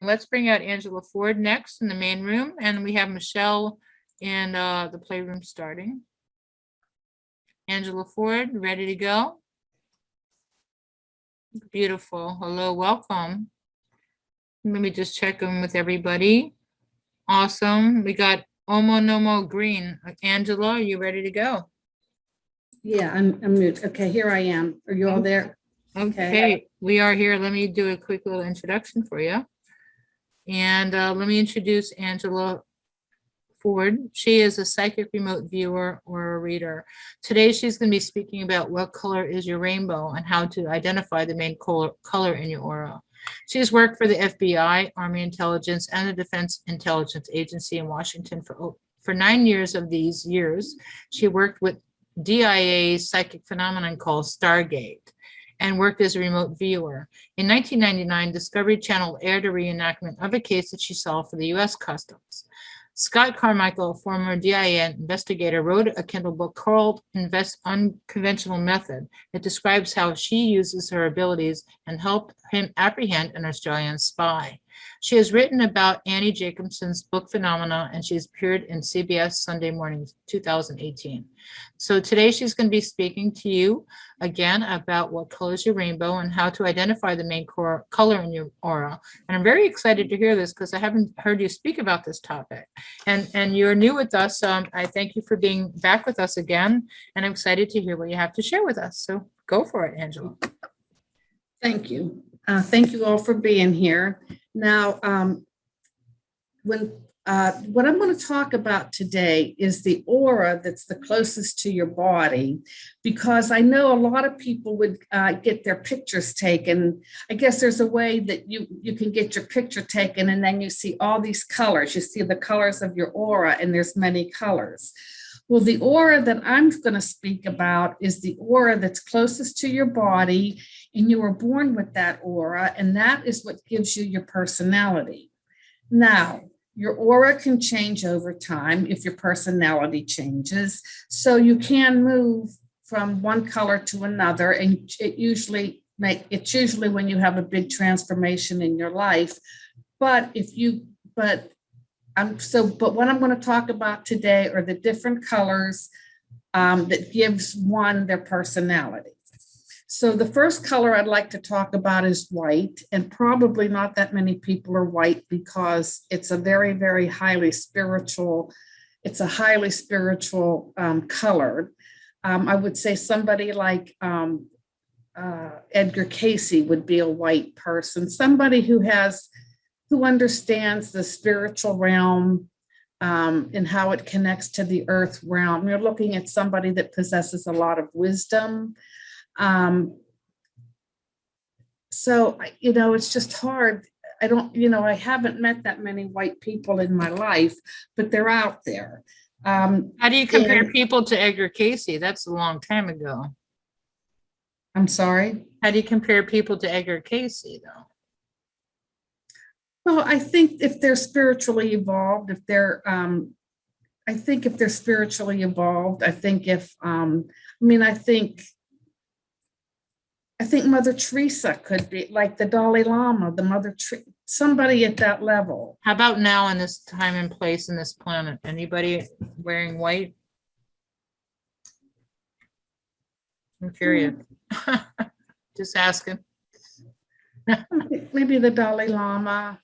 Let's bring out Angela Ford next in the main room, and we have Michelle in the playroom starting. Angela Ford, ready to go? Beautiful. Hello, welcome. Let me just check in with everybody. Awesome. We got Omonomo Green. Angela, are you ready to go? Yeah, I'm mute. Okay, here I am. Are you all there? Okay, we are here. Let me do a quick little introduction for you. And let me introduce Angela Ford. She is a psychic remote viewer or a reader. Today, she's going to be speaking about what color is your rainbow and how to identify the main color in your aura. She has worked for the FBI, Army Intelligence, and the Defense Intelligence Agency in Washington for 9 years. Of these years, she worked with DIA's psychic phenomenon called STARGATE and worked as a remote viewer. In 1999, Discovery Channel aired a reenactment of a case that she solved for the U.S. Customs. Scott Carmichael, a former DIA investigator, wrote a Kindle book called Unconventional Method. It describes how she uses her abilities and helped him apprehend an Australian spy. She has written about Annie Jacobsen's book Phenomena, and she's appeared in CBS Sunday Morning 2018. So today she's going to be speaking to you again about what color is your rainbow and how to identify the main color in your aura. And I'm very excited to hear this because I haven't heard you speak about this topic. And you're new with us. I thank you for being back with us again. And I'm excited to hear what you have to share with us. So go for it, Angela. Thank you. Thank you all for being here. Now, what I'm going to talk about today is the aura that's the closest to your body, because I know a lot of people would get their pictures taken. I guess there's a way that you can get your picture taken and then you see all these colors. You see the colors of your aura, and there's many colors. Well, the aura that I'm going to speak about is the aura that's closest to your body, and you were born with that aura, and that is what gives you your personality. Now, your aura can change over time if your personality changes, so you can move from one color to another, and it's usually when you have a big transformation in your life. But what I'm going to talk about today are the different colors that gives one their personality. So the first color I'd like to talk about is white, and probably not that many people are white because it's a very, very highly spiritual, color. I would say somebody like Edgar Cayce would be a white person, somebody who understands the spiritual realm and how it connects to the earth realm. You're looking at somebody that possesses a lot of wisdom. So, it's just hard. I haven't met that many white people in my life, but they're out there. How do you compare people to Edgar Cayce? That's a long time ago. I'm sorry? How do you compare people to Edgar Cayce, though? Well, I think if they're spiritually evolved, I think Mother Teresa could be like the Dalai Lama, somebody at that level. How about now in this time and place in this planet? Anybody wearing white? I'm curious. Just asking. Maybe the Dalai Lama.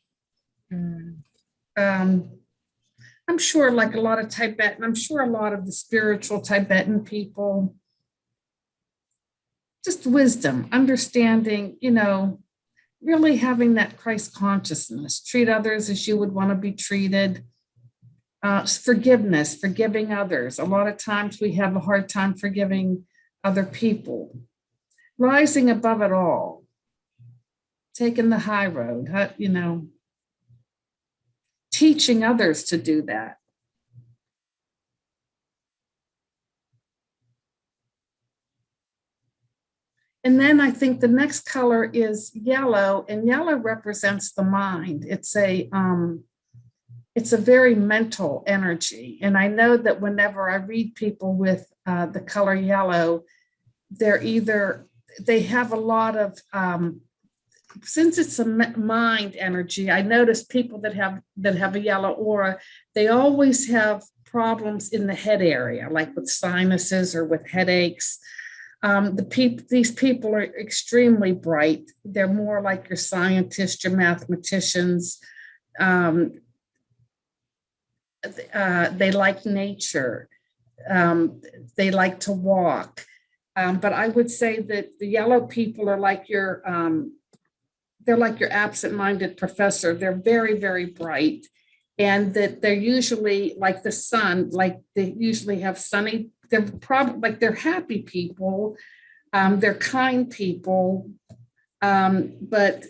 I'm sure like a lot of Tibetan, I'm sure a lot of the spiritual Tibetan people, just wisdom, understanding, really having that Christ consciousness, treat others as you would want to be treated. Forgiveness, forgiving others. A lot of times we have a hard time forgiving other people. Rising above it all, taking the high road, teaching others to do that. And then I think the next color is yellow, and yellow represents the mind. It's a very mental energy. And I know that whenever I read people with the color yellow, they have a lot of since it's a mind energy, I notice people that have a yellow aura, they always have problems in the head area, like with sinuses or with headaches. These people are extremely bright. They're more like your scientists, your mathematicians. They like nature. They like to walk. But I would say that the yellow people are like they're like your absent-minded professor. They're very, very bright. And that they're usually like the sun, like they usually have sunny, they're probably like they're happy people. They're kind people. But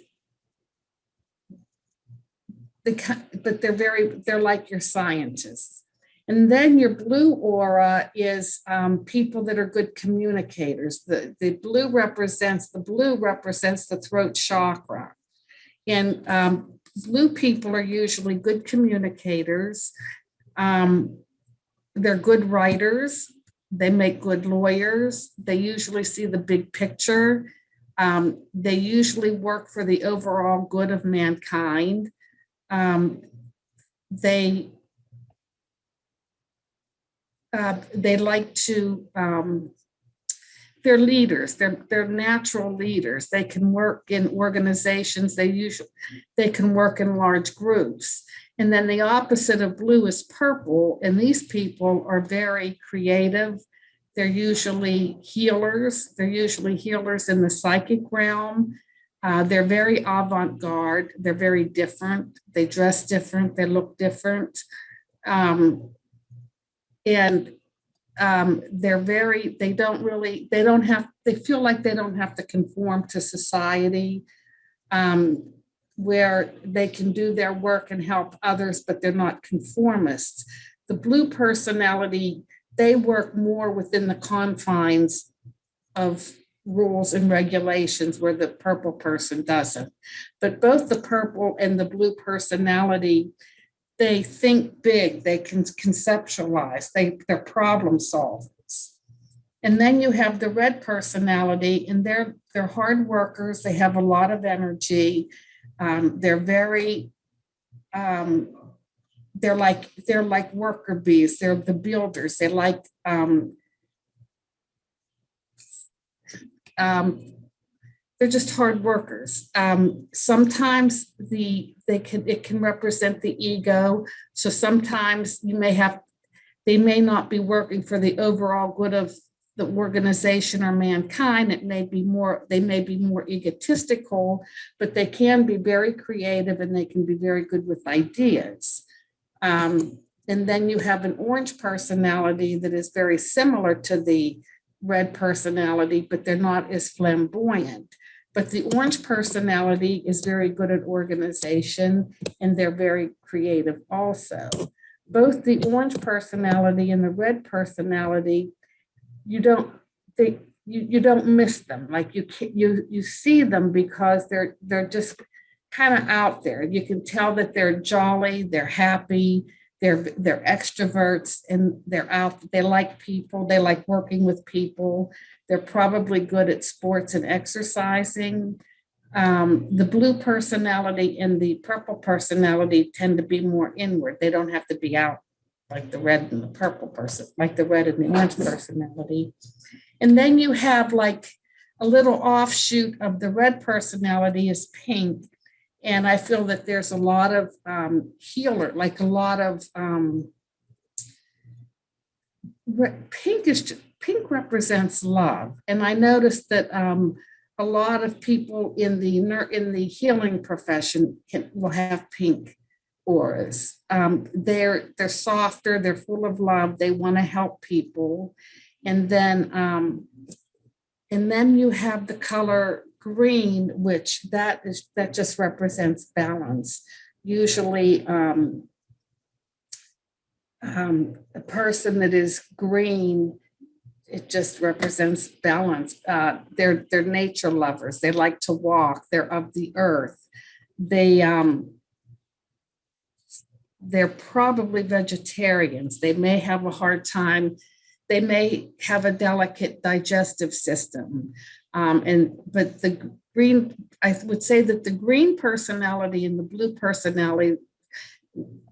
they're like your scientists. And then your blue aura is people that are good communicators. The blue represents the throat chakra. And blue people are usually good communicators. They're good writers. They make good lawyers. They usually see the big picture. They usually work for the overall good of mankind. They like to, they're leaders, they're natural leaders. They can work in organizations, they can work in large groups. And then the opposite of blue is purple, and these people are very creative. They're usually healers. They're usually healers in the psychic realm. They're very avant-garde. They're very different. They dress different. They look different. They feel like they don't have to conform to society, where they can do their work and help others, but they're not conformists. The blue personality, they work more within the confines of rules and regulations, where the purple person doesn't. But both the purple and the blue personality, they think big, they can conceptualize, they're problem solvers. And then you have the red personality, and they're hard workers. They have a lot of energy. They're very, they're like worker bees. They're the builders. They like, they're just hard workers. Sometimes it can represent the ego. So sometimes they may not be working for the overall good of the organization or mankind. They may be more egotistical, but they can be very creative, and they can be very good with ideas. And then you have an orange personality that is very similar to the red personality, but they're not as flamboyant. But the orange personality is very good at organization, and they're very creative also. Both the orange personality and the red personality, you don't miss them. Like you see them because they're just kind of out there. You can tell that they're jolly, they're happy, they're extroverts, and they're out. They like people. They like working with people. They're probably good at sports and exercising. The blue personality and the purple personality tend to be more inward. They don't have to be out like the red and the purple person, like the red and the orange personality. And then you have like a little offshoot of the red personality is pink. And I feel that there's a lot of healer, like a lot of pink represents love. And I noticed that a lot of people in the healing profession will have pink auras. They're softer, they're full of love, they want to help people. And then you have the color green, which that just represents balance. Usually a person that is green, it just represents balance. They're nature lovers. They like to walk. They're of the earth. They're probably vegetarians. They may have a hard time. They may have a delicate digestive system. But green, I would say that the green personality and the blue personality,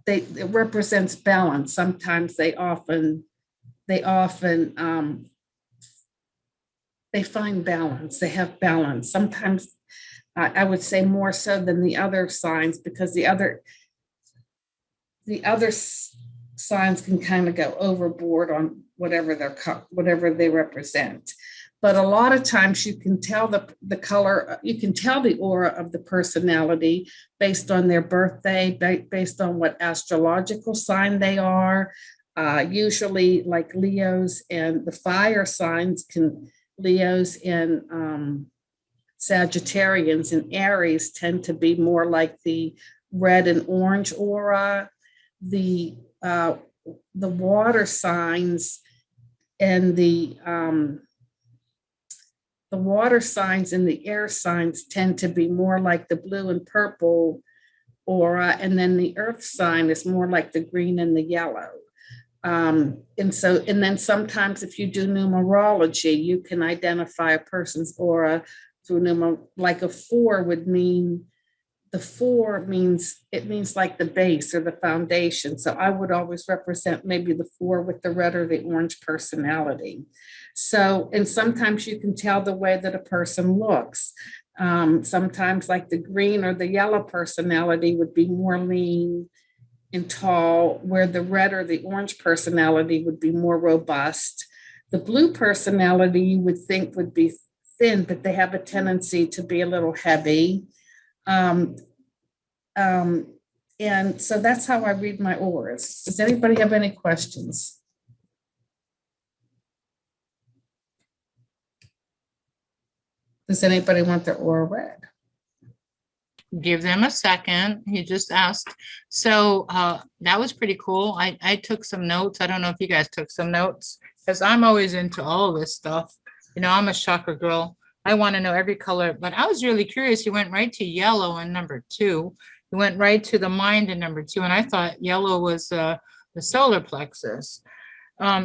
it represents balance. Sometimes they find balance. They have balance. Sometimes I would say more so than the other signs, because the other signs can kind of go overboard on whatever they represent. But a lot of times you can tell the color, you can tell the aura of the personality based on their birthday, based on what astrological sign they are. Usually like Leos and the fire signs Leos and Sagittarians and Aries tend to be more like the red and orange aura. The water signs and the water signs and the air signs tend to be more like the blue and purple aura, and then the earth sign is more like the green and the yellow. And then sometimes if you do numerology, you can identify a person's aura through like a 4 would mean, the 4 means like the base or the foundation. So I would always represent maybe the 4 with the red or the orange personality. So, and sometimes you can tell the way that a person looks. Sometimes like the green or the yellow personality would be more lean and tall, where the red or the orange personality would be more robust. The blue personality you would think would be thin, but they have a tendency to be a little heavy. And so that's how I read my auras. Does anybody have any questions? Does anybody want their aura read? Give them a second. He just asked. So that was pretty cool. I took some notes. I don't know if you guys took some notes, because I'm always into all this stuff. You know, I'm a chakra girl. I want to know every color, but I was really curious. You went right to yellow in number 2. You went right to the mind in number 2. And I thought yellow was the solar plexus.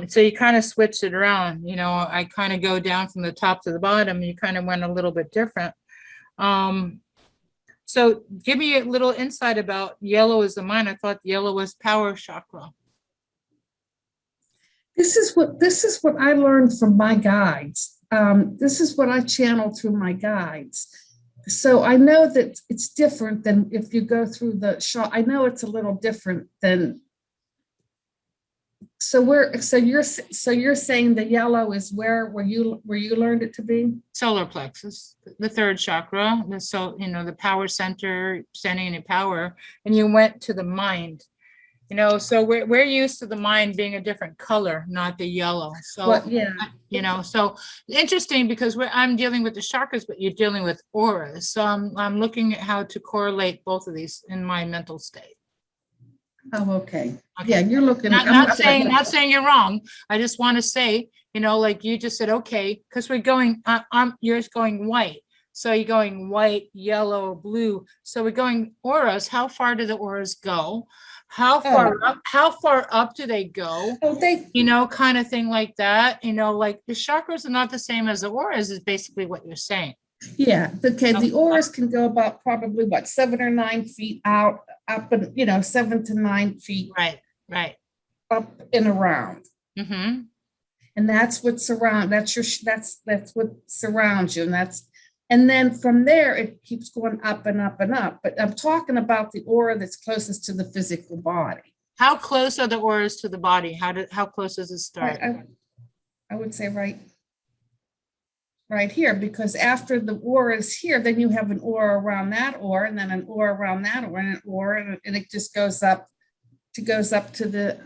So you kind of switched it around. You know, I kind of go down from the top to the bottom. You kind of went a little bit different. So give me a little insight about yellow is the mind. I thought yellow was power chakra. This is what I learned from my guides. This is what I channeled through my guides. So I know that it's different than if you go through the show. I know it's a little different than. So you're saying the yellow is where you learned it to be? Solar plexus, the 3rd chakra. The power center, standing in your power, and you went to the mind. You know, so we're used to the mind being a different color, not the yellow. So well, yeah, you know, so interesting, because I'm dealing with the chakras, but you're dealing with auras. So I'm looking at how to correlate both of these in my mental state. Oh, okay. Yeah, you're looking. Not saying you're wrong. I just want to say, you know, like you just said, okay, because we're going. You're going white. So you're going white, yellow, blue. So we're going auras. How far do the auras go? How far up do they go? You know, kind of thing like that. You know, like the chakras are not the same as the auras, is basically what you're saying. Yeah. Okay. The auras can go about probably 7 or 9 feet up, and 7 to 9 feet. Right. Up and around. Mm-hmm. And that's what surrounds. That's what surrounds you, and then from there it keeps going up and up and up. But I'm talking about the aura that's closest to the physical body. How close are the auras to the body? How close does it start? I would say right here, because after the aura is here, then you have an aura around that aura, and then an aura around that aura, and an aura, and it just goes up to the.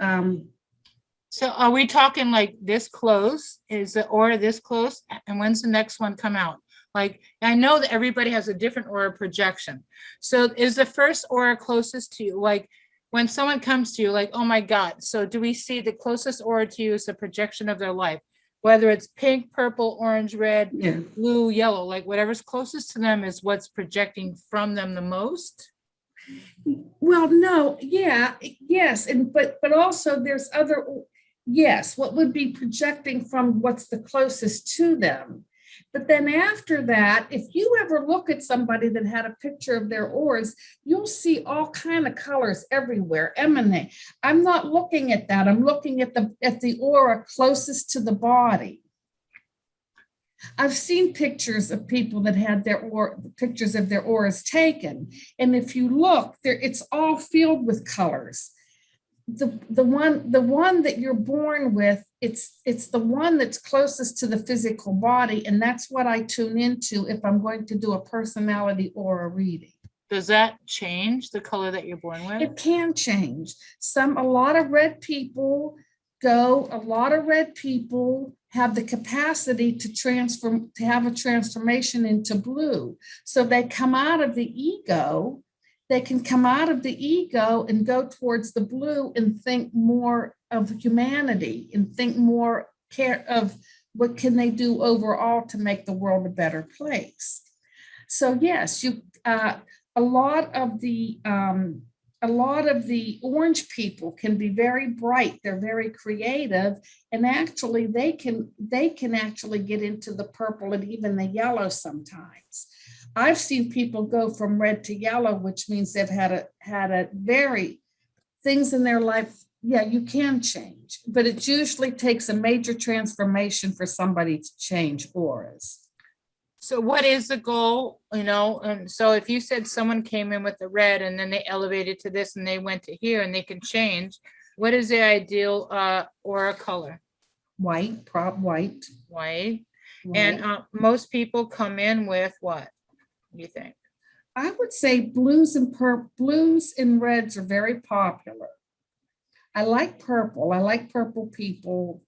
So are we talking like this close? Is the aura this close? And when's the next one come out? Like, I know that everybody has a different aura projection. So is the first aura closest to you? Like when someone comes to you, like, oh my God. So do we see the closest aura to you is the projection of their life? Whether it's pink, purple, orange, red, blue, yellow, like whatever's closest to them is what's projecting from them the most. Well, no, yeah, yes. But also there's other, yes, what would be projecting from what's the closest to them. But then after that, if you ever look at somebody that had a picture of their auras, you'll see all kind of colors everywhere emanate. I'm not looking at that. I'm looking at the aura closest to the body. I've seen pictures of people that had pictures of their auras taken. And if you look there, it's all filled with colors. The one that you're born with, it's the one that's closest to the physical body, and that's what I tune into if I'm going to do a personality aura reading. Does that change the color that you're born with? It can change. A lot of red people have the capacity to have a transformation into blue. So they come out of the ego. They can come out of the ego and go towards the blue and think more of humanity and think more care of what can they do overall to make the world a better place. So yes, a lot of the orange people can be very bright. They're very creative, and actually they can actually get into the purple and even the yellow sometimes. I've seen people go from red to yellow, which means they've had a very things in their life. Yeah, you can change, but it usually takes a major transformation for somebody to change auras. So what is the goal? So if you said someone came in with the red and then they elevated to this and they went to here and they can change, what is the ideal aura color? White, white. White. And most people come in with what? You think? I would say blues and reds are very popular. I like purple. I like purple people.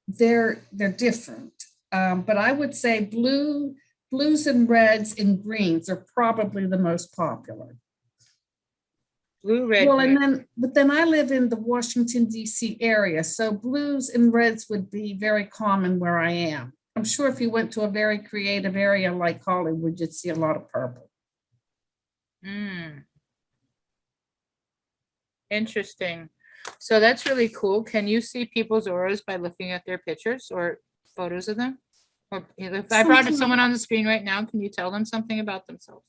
They're different. But I would say blues and reds and greens are probably the most popular. Blue, red, well, green. But then I live in the Washington D.C. area, so blues and reds would be very common where I am. I'm sure if you went to a very creative area like Hollywood, you'd see a lot of purple. Interesting. So that's really cool. Can you see people's auras by looking at their pictures or photos of them? Or if I brought someone on the screen right now, can you tell them something about themselves?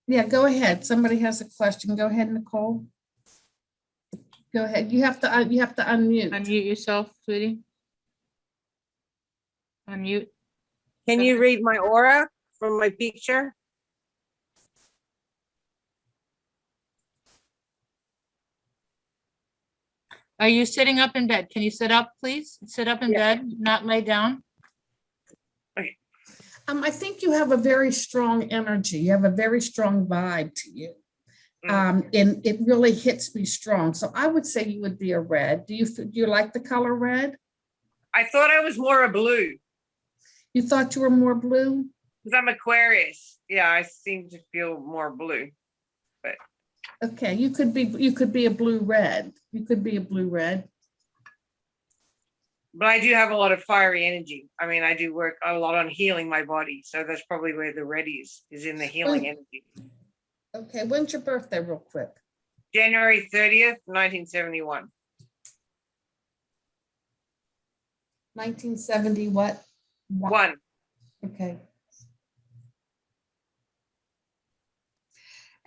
Yeah, go ahead. Somebody has a question. Go ahead, Nicole. Go ahead. You have to unmute. Unmute yourself, sweetie. Unmute. Can you read my aura from my picture? Are you sitting up in bed? Can you sit up, please? Sit up in bed, not lay down. Okay. I think you have a very strong energy. You have a very strong vibe to you. And it really hits me strong. So I would say you would be a red. Do you like the color red? I thought I was more a blue. You thought you were more blue? Because I'm Aquarius. Yeah, I seem to feel more blue. But okay, you could be a blue red. You could be a blue red. But I do have a lot of fiery energy. I mean, I do work a lot on healing my body. So that's probably where the red is in the healing energy. Okay, when's your birthday real quick? January 30th, 1971. 1970 what? One. Okay.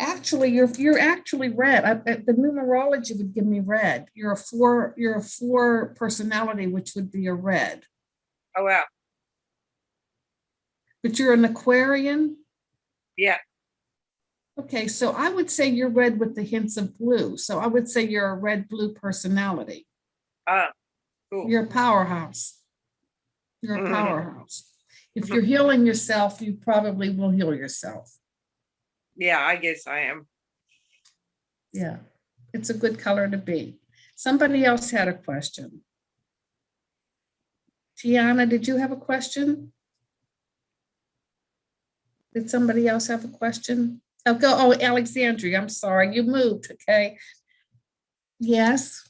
Actually, you're actually red. The numerology would give me red. You're a four personality, which would be a red. Oh wow. But you're an Aquarian? Yeah. Okay, so I would say you're red with the hints of blue. So I would say you're a red-blue personality. Cool. You're a powerhouse. You're a powerhouse. If you're healing yourself, you probably will heal yourself. Yeah, I guess I am. Yeah, it's a good color to be. Somebody else had a question. Tiana, did you have a question? Did somebody else have a question? Oh, Alexandria, I'm sorry, you moved, okay. Yes.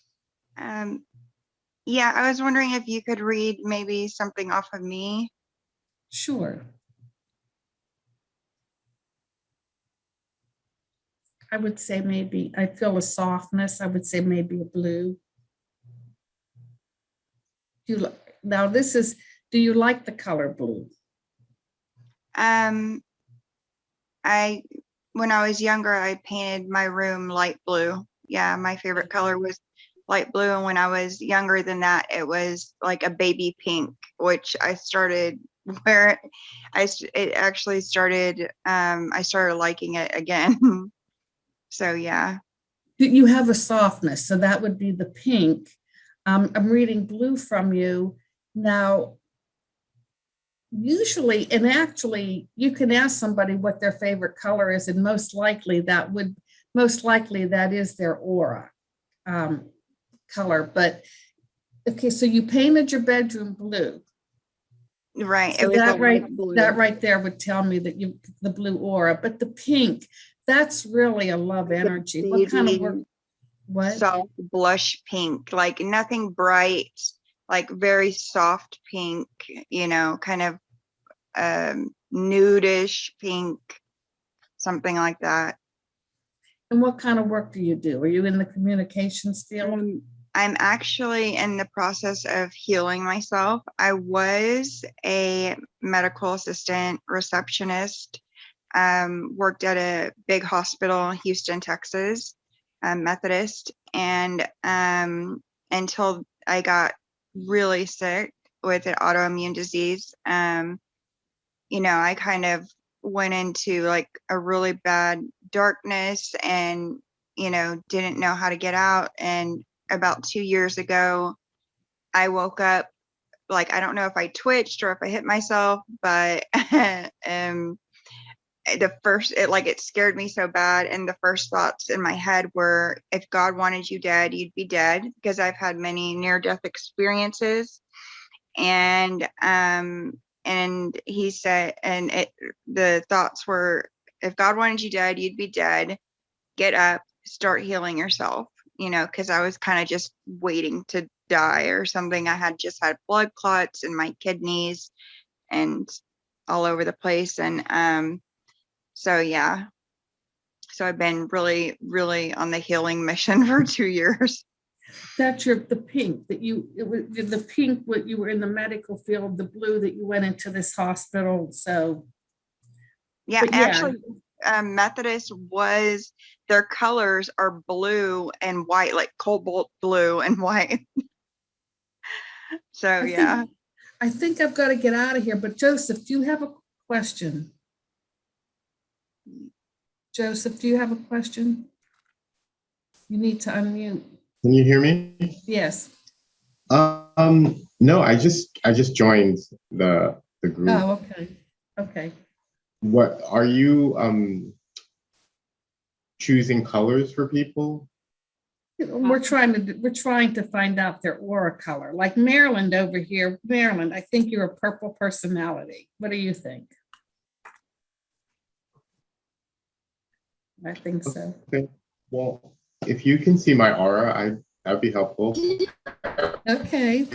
Yeah, I was wondering if you could read maybe something off of me. Sure. I would say maybe, I feel a softness. I would say maybe a blue. Now this is Do you like the color blue? When I was younger, I painted my room light blue. Yeah, my favorite color was light blue. And when I was younger than that, it was like a baby pink, which I started where it actually started, I started liking it again. So yeah. You have a softness, so that would be the pink. I'm reading blue from you. Now, usually, and actually, you can ask somebody what their favorite color is, and most likely that is their aura color. But okay, so you painted your bedroom blue. Right. So It was that a right, light blue. that right there would tell me that the blue aura, but the pink, that's really a love energy. What kind of work? What? Soft blush pink, like nothing bright, like very soft pink, kind of nudish pink, something like that. And what kind of work do you do? Are you in the communications field? I'm actually in the process of healing myself. I was a medical assistant receptionist, worked at a big hospital in Houston, Texas, Methodist, and until I got really sick with an autoimmune disease, I kind of went into like a really bad darkness and, didn't know how to get out. And about 2 years ago, I woke up, like, I don't know if I twitched or if I hit myself, but it scared me so bad. And the first thoughts in my head were, if God wanted you dead, you'd be dead, because I've had many near-death experiences. And he said, the thoughts were, if God wanted you dead, you'd be dead. Get up, start healing yourself, because I was kind of just waiting to die or something. I had just had blood clots in my kidneys and all over the place. And so yeah, so I've been really, really on the healing mission for 2 years. That's the pink that the pink, what you were in the medical field, the blue that you went into this hospital. So yeah, but actually, Methodist was, their colors are blue and white, like cobalt blue and white. So yeah. I think I've got to get out of here, but Joseph, do you have a question? Joseph, do you have a question? You need to unmute. Can you hear me? Yes. No, I just joined the group. Oh, okay. Okay. What are you choosing colors for people? We're trying to find out their aura color. Like Maryland over here. Maryland, I think you're a purple personality. What do you think? I think so. Okay. Well, if you can see my aura, that'd be helpful. Okay.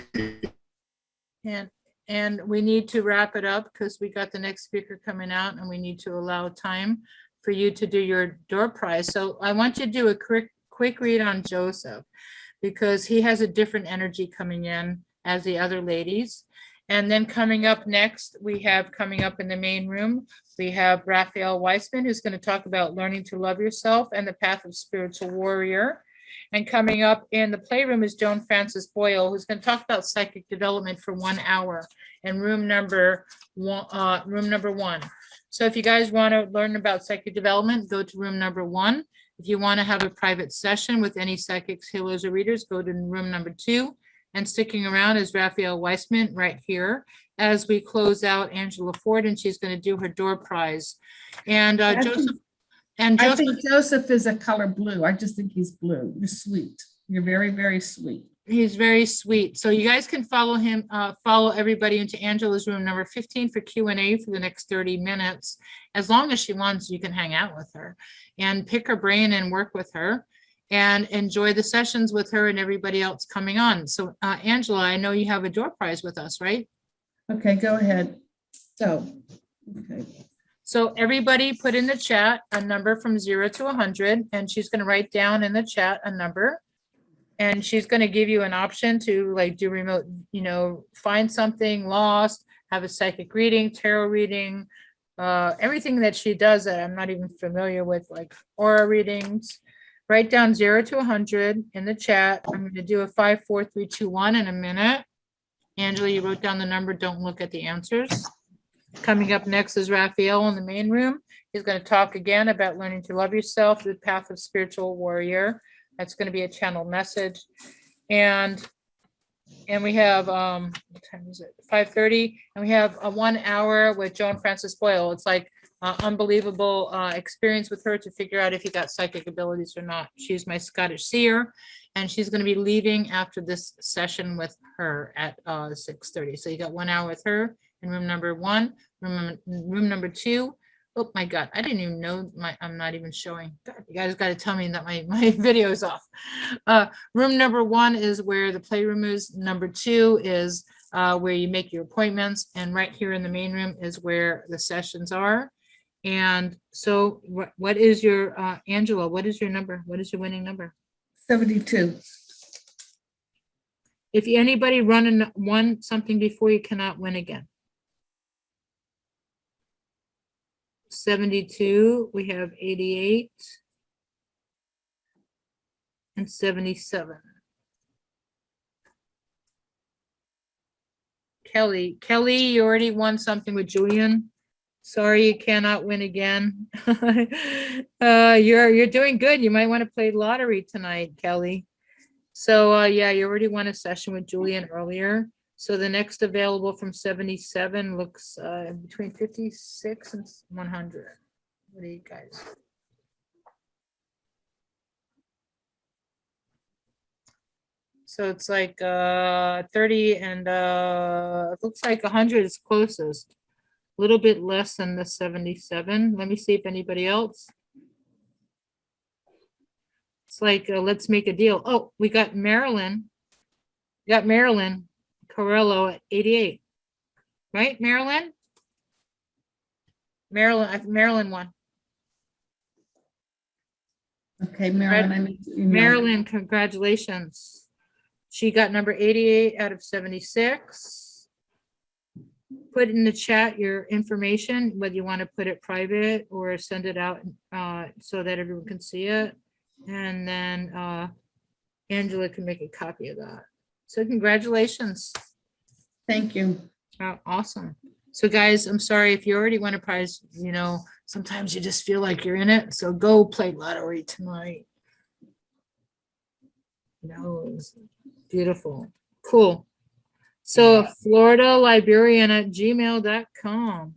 And we need to wrap it up because we got the next speaker coming out and we need to allow time for you to do your door prize. So I want you to do a quick read on Joseph because he has a different energy coming in as the other ladies. And then coming up next, we have coming up in the main room, we have Raphael Weissman, who's going to talk about learning to love yourself and the path of spiritual warrior. And coming up in the playroom is Joan Frances Boyle, who's going to talk about psychic development for 1 hour in room number one. So if you guys want to learn about psychic development, go to room number 1. If you want to have a private session with any psychics, healers, or readers, go to room number 2. And sticking around is Raphael Weissman right here as we close out Angela Ford, and she's going to do her door prize. And Joseph. I think Joseph is a color blue. I just think he's blue. You're sweet. You're very, very sweet. He's very sweet. So you guys can follow him, follow everybody into Angela's room number 15 for Q&A for the next 30 minutes. As long as she wants, you can hang out with her and pick her brain and work with her and enjoy the sessions with her and everybody else coming on. So Angela, I know you have a door prize with us, right? Okay, go ahead. So, okay. So everybody put in the chat a number from 0 to 100, and she's going to write down in the chat a number. And she's going to give you an option to like do remote, find something lost, have a psychic reading, tarot reading, everything that she does that I'm not even familiar with, like aura readings. Write down 0 to 100 in the chat. I'm going to do a 5, 4, 3, 2, 1 in a minute. Angela, you wrote down the number. Don't look at the answers. Coming up next is Raphael in the main room. He's going to talk again about learning to love yourself, the path of spiritual warrior. That's going to be a channel message. And we have, what time is it? 5:30. And we have a 1 hour with Joan Frances Boyle. It's like unbelievable experience with her to figure out if you got psychic abilities or not. She's my Scottish seer, and she's going to be leaving after this session with her at 6:30. So you got 1 hour with her in room number 1. Room number 2. Oh my God, I didn't even know I'm not even showing. God, you guys got to tell me that my video is off. Room number 1 is where the playroom is. Number 2 is where you make your appointments. And right here in the main room is where the sessions are. And so what is your, Angela, what is your number? What is your winning number? 72. If anybody won something before, you cannot win again. 72, we have 88 and 77. Kelly, you already won something with Julian. Sorry, you cannot win again. You're doing good. You might want to play lottery tonight, Kelly. So yeah, you already won a session with Julian earlier. So the next available from 77 looks between 56 and 100. What do you guys? So it's like 30 and it looks like 100 is closest. A little bit less than the 77. Let me see if anybody else. It's like, let's make a deal. Oh, we got Marilyn. Corello at 88. Right, Marilyn? Marilyn won. Okay, Marilyn, I need to email. Marilyn, congratulations. She got number 88 out of 76. Put in the chat your information, whether you want to put it private or send it out so that everyone can see it. And then Angela can make a copy of that. So congratulations. Thank you. Oh, awesome. So guys, I'm sorry if you already won a prize, sometimes you just feel like you're in it. So go play lottery tonight. It was beautiful. Cool. So Florida Librarian at gmail.com.